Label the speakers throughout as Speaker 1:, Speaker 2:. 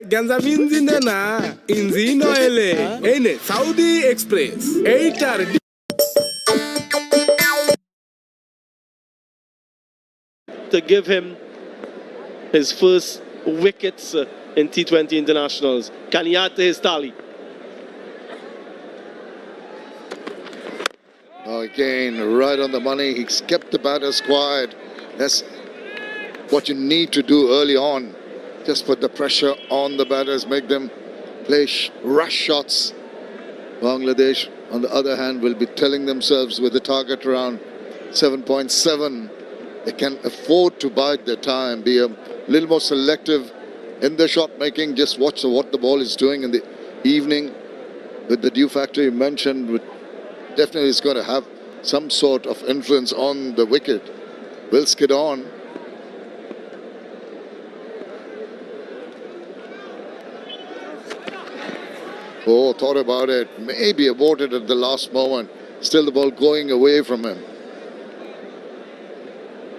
Speaker 1: Ganza vinzinde na inzino ele ene Saudi Express eitar
Speaker 2: to give him his first wickets in T20 internationals. Can he add to his tally?
Speaker 3: Again, right on the money. He's kept the batters quiet. That's what you need to do early on. Just put the pressure on the batters, make them play rush shots. Bangladesh, on the other hand, will be telling themselves with the target around 7.7, they can afford to bide their time, be a little more selective in the shot making. Just watch what the ball is doing in the evening with the dew factor you mentioned. Definitely is going to have some sort of influence on the wicket. Will skid on. Oh, thought about it. Maybe aborted at the last moment. Still the ball going away from him.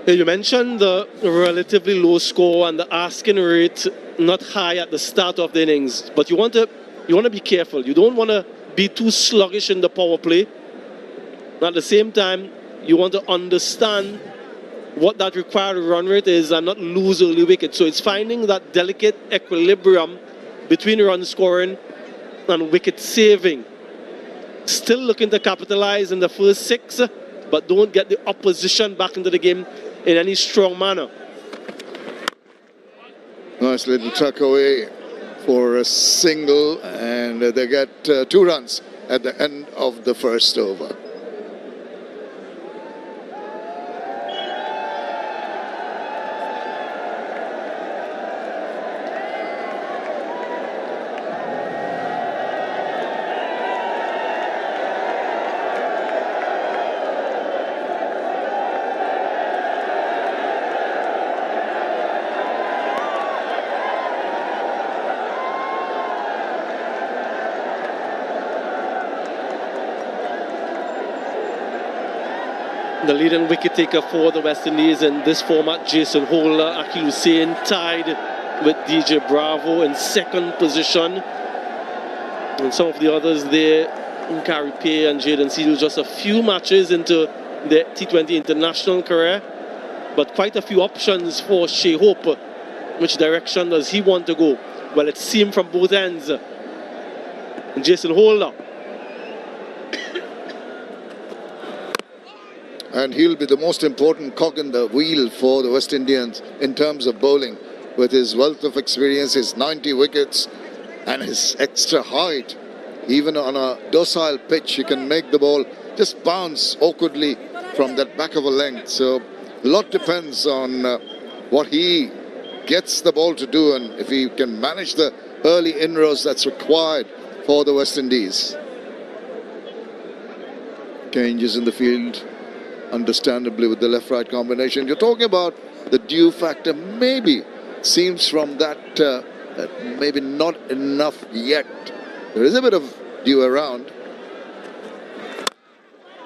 Speaker 2: You mentioned the relatively low score and the asking rate not high at the start of the innings, but you want to be careful. You don't want to be too sluggish in the power play. At the same time, you want to understand what that required run rate is and not lose early wickets. So it's finding that delicate equilibrium between run scoring and wicket saving. Still looking to capitalize in the first 6, but don't get the opposition back into the game in any strong manner.
Speaker 3: Nice little tuck away for a single, and they get 2 runs at the end of the first over.
Speaker 2: The leading wicket taker for the West Indies in this format, Jason Holder. Akil Hussain tied with DJ Bravo in second position. And some of the others there, Gary Pay and Jaden Seedle, just a few matches into their T20 international career. But quite a few options for Shea Hope. Which direction does he want to go? Well, it seemed from both ends. And Jason Holder.
Speaker 3: And he'll be the most important cog in the wheel for the West Indians in terms of bowling. With his wealth of experience, his 90 wickets and his extra height. Even on a docile pitch, he can make the ball just bounce awkwardly from that back of a length. So a lot depends on what he gets the ball to do, and if he can manage the early inroads that's required for the West Indies. Changes in the field, understandably, with the left-right combination. You're talking about the dew factor. Maybe seems from that maybe not enough yet. There is a bit of dew around,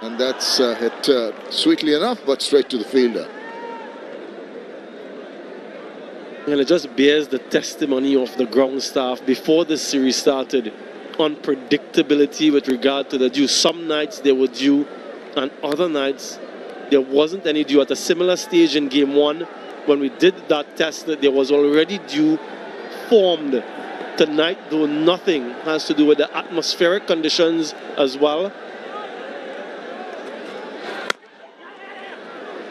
Speaker 3: and that's hit sweetly enough, but straight to the fielder.
Speaker 2: And it just bears the testimony of the ground staff before the series started. Unpredictability with regard to the dew. Some nights there were dew, and other nights there wasn't any dew. At a similar stage in game 1, when we did that test, there was already dew formed. Tonight, though, nothing has to do with the atmospheric conditions as well.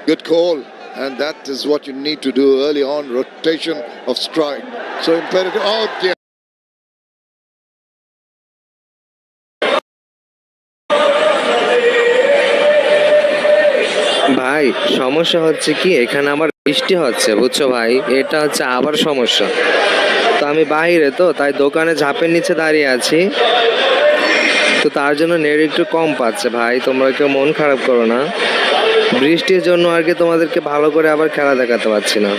Speaker 3: Good call, and that is what you need to do early on. Rotation of strike. So imperative. Oh, dear.
Speaker 4: ভাই সমস্যা হচ্ছে কি, এখানে আমার বৃষ্টি হচ্ছে বুঝছো ভাই, এটা হচ্ছে আবার সমস্যা। তো আমি বাইরে, তো তাই দোকানে ঝাপের নিচে দাঁড়িয়ে আছি, তো তার জন্য নেট একটু কম পাচ্ছে ভাই। তোমরা কেউ মন খারাপ করো না, বৃষ্টির জন্য আর কি তোমাদেরকে ভালো করে আবার খেলা দেখাতে পারছি না।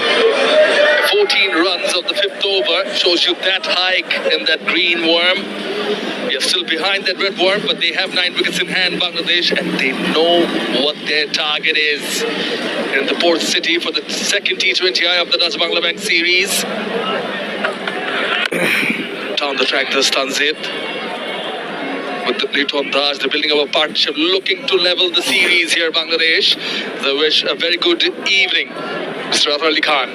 Speaker 5: 14 runs of the 5th over shows you that hike in that green worm. They're still behind that red worm, but they have 9 wickets in hand, Bangladesh, and they know what their target is in the port city for the second T20I of the Dutch Bangla Bank series. down the track this Tanzit. With the T20, they're building up a partnership, looking to level the series here, Bangladesh. They wish a very good evening, Mr. Athar Ali Khan.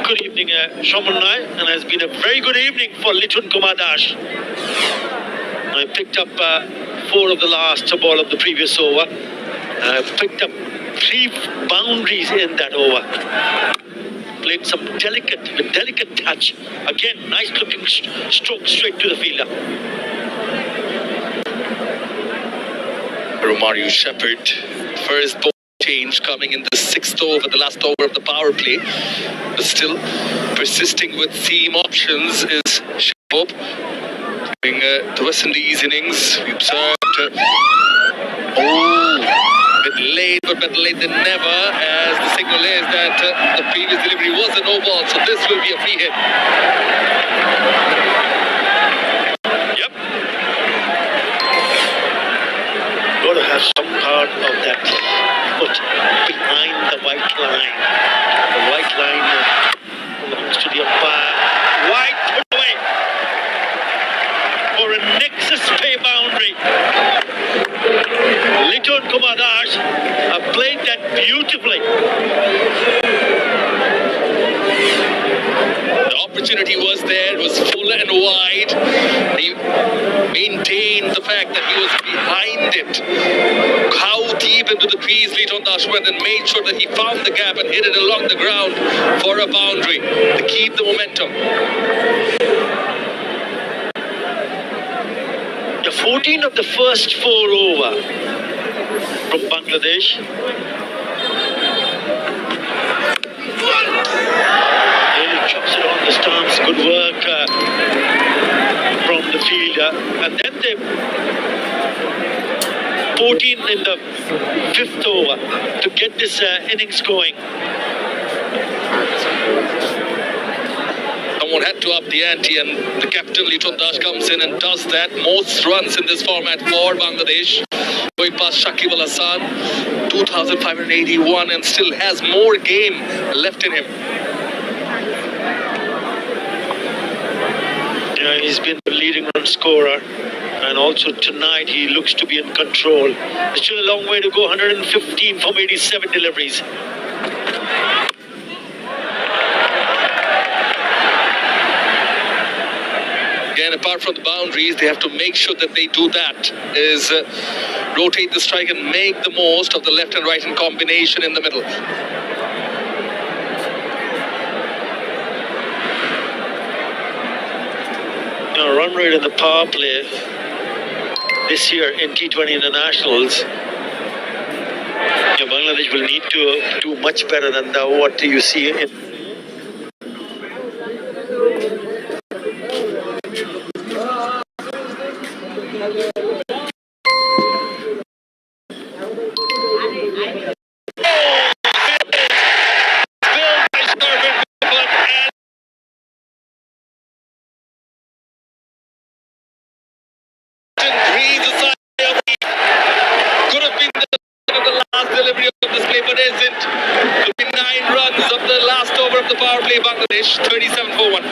Speaker 6: Good evening, Shamanai, and has been a very good evening for Litun Kumar Das. I picked up 4 of the last ball of the previous over. I picked up 3 boundaries in that over. Played some delicate touch. Again, nice looking stroke straight to the fielder.
Speaker 5: Romario Shepherd, first ball change coming in the 6th over, the last over of the power play. But still persisting with seam options is Shahab. During the West Indies innings, we observed bit late, but better late than never, as the signal is that the previous delivery was a no ball, so this will be a free hit.
Speaker 6: Yep. Got to have some part of that foot behind the white line. The white line belongs to the umpire. Wide put away for a Nexus pay boundary. Litun Kumar Das played that beautifully.
Speaker 5: The opportunity was there, it was full and wide. He maintained the fact that he was behind it. How deep into the trees Litun Das went and made sure that he found the gap and hit it along the ground for a boundary to keep the momentum.
Speaker 6: The 14 of the first 4 over from Bangladesh. Really chops it on the stumps. Good work from the fielder. And then they 14 in the 5th over to get this innings going.
Speaker 5: Someone had to up the ante, and the captain Litun Das comes in and does that. Most runs in this format for Bangladesh. Going past Shakib Al Hasan, 2,581, and still has more game left in him.
Speaker 6: Yeah, he's been the leading run scorer, and also tonight he looks to be in control. There's still a long way to go, 115 from 87 deliveries.
Speaker 5: Again, apart from the boundaries, they have to make sure that they do that, is rotate the strike and make the most of the left and right in combination in the middle.
Speaker 6: Run rate in the power play this year in T20 internationals, Bangladesh will need to do much better than what you see in.
Speaker 5: Could have been the last delivery of this play, but isn't. Could be 9 runs of the last over of the power play. Bangladesh 37 for 1.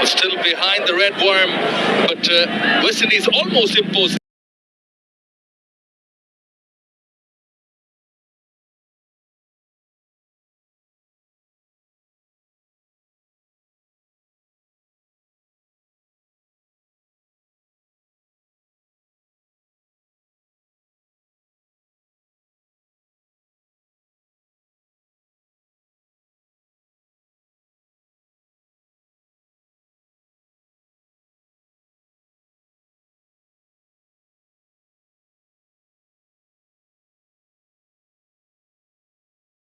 Speaker 5: Still behind the red worm, but West Indies almost imposed